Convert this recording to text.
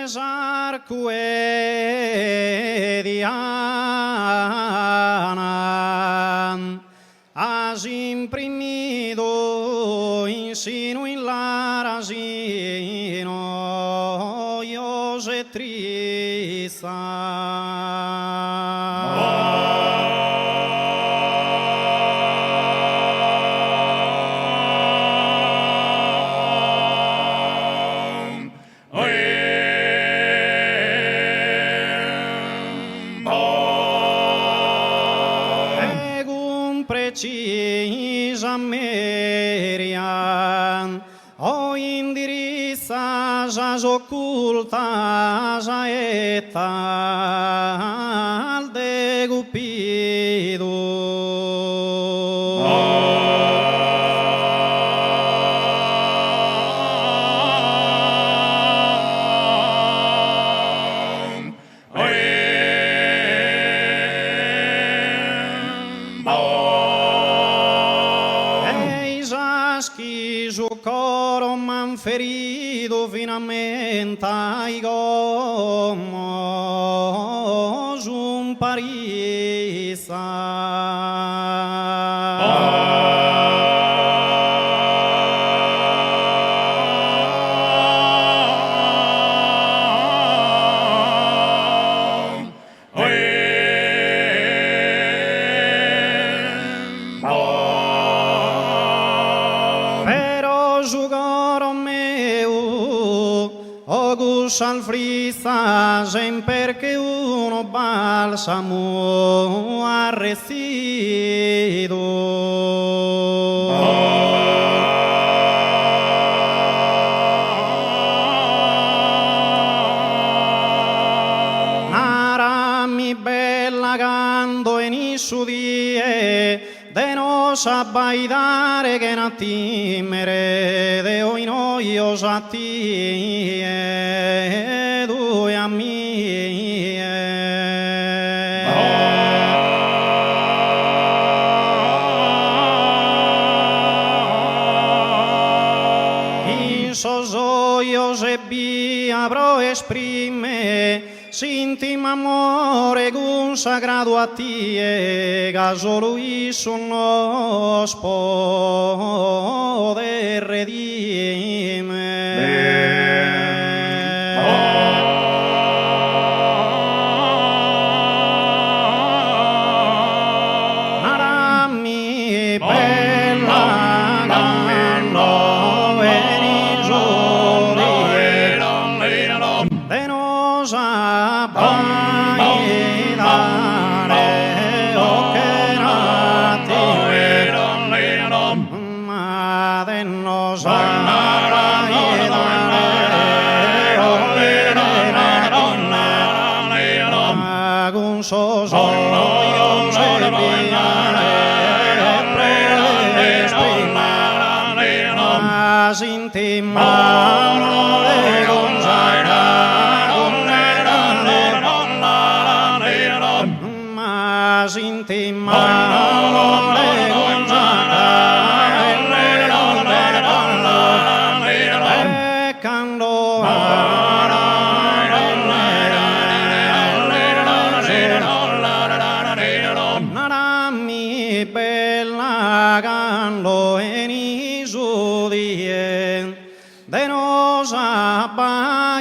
esarcue Diana has imprimido insino in l'arasino io se trista. Precisa Merian o indirizza già occulta già al de coro m'han ferido finamente ai gomos un parisa. Al frisa perché uno balsamo ha resido narami bella gando e nissu die de nos abbaidare che na timere de oi noios a tie due a mie in sosoios e via pro esprime s'intimo amore consagrato a tie gasolo iso nos poder redime narami bella gando de nos abbaidare o che nati ma de nos abbaidare o che nati con sosoio se viare intimano de mas intimano de peccando narami bella gando en isu die de nos abbaidare